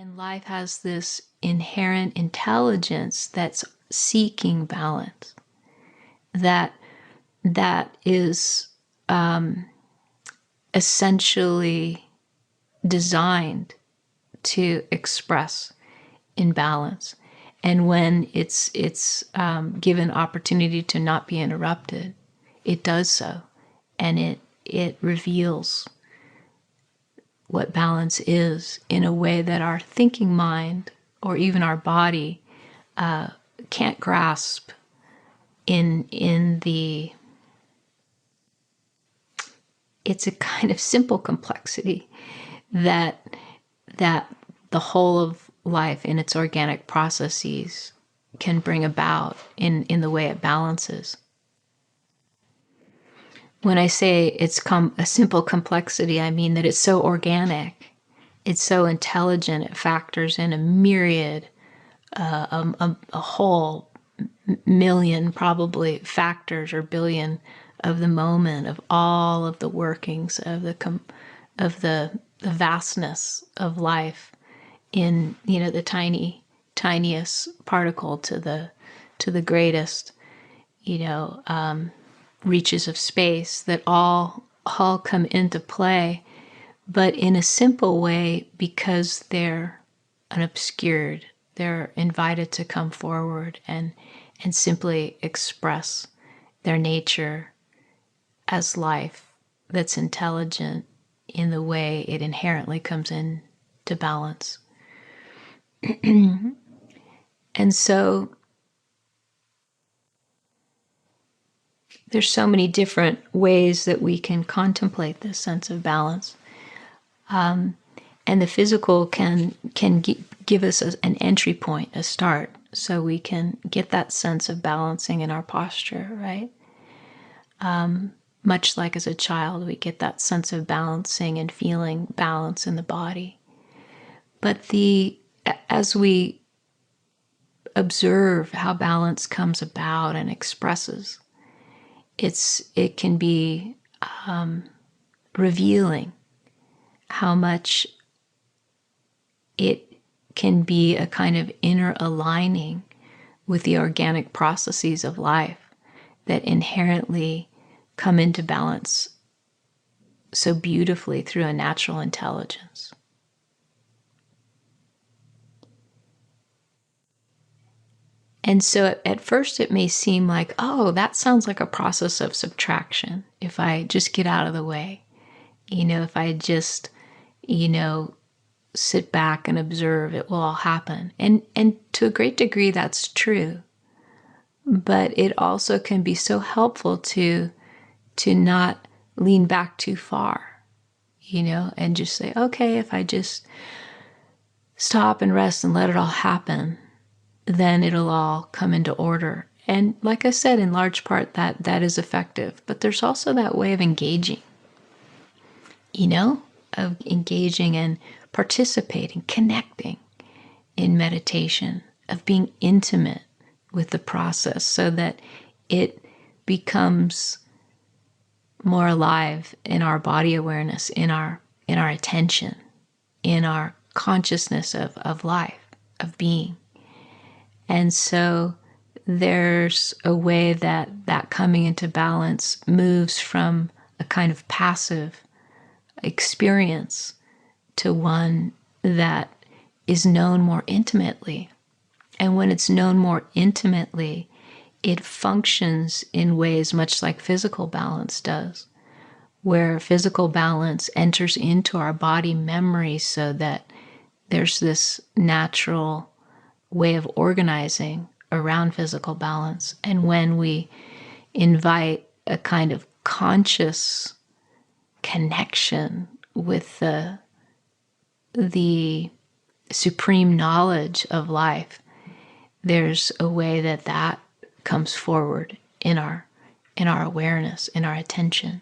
And life has this inherent intelligence that's seeking balance, that is essentially designed to express imbalance. And when it's given opportunity to not be interrupted, it does so, and it reveals what balance is in a way that our thinking mind or even our body can't grasp. It's a kind of simple complexity that the whole of life in its organic processes can bring about in the way it balances. When I say it's a simple complexity, I mean that it's so organic, it's so intelligent, it factors in a myriad, a whole million probably factors or billion of the moment, of all of the workings of the vastness of life in the tiniest particle to the greatest reaches of space, that all come into play, but in a simple way, because they're unobscured. They're invited to come forward and simply express their nature as life that's intelligent in the way it inherently comes in to balance. And so there's so many different ways that we can contemplate this sense of balance. And the physical can give us an entry point, a start, so we can get that sense of balancing in our posture, right? Much like as a child, we get that sense of balancing and feeling balance in the body. But as we observe how balance comes about and expresses, it can be revealing how much it can be a kind of inner aligning with the organic processes of life that inherently come into balance so beautifully through a natural intelligence. And so at first it may seem like, oh, that sounds like a process of subtraction. If I just get out of the way, if I just, sit back and observe, it will all happen. And to a great degree, that's true. But it also can be so helpful to not lean back too far, and just say, okay, if I just stop and rest and let it all happen, then it'll all come into order. And like I said, in large part, that is effective. But there's also that way of engaging, of engaging and participating, connecting in meditation, of being intimate with the process so that it becomes more alive in our body awareness, in our attention, in our consciousness of life, of being. And so there's a way that coming into balance moves from a kind of passive experience to one that is known more intimately. And when it's known more intimately, it functions in ways much like physical balance does, where physical balance enters into our body memory so that there's this natural way of organizing around physical balance. And when we invite a kind of conscious connection with the supreme knowledge of life, there's a way that comes forward in our awareness, in our attention.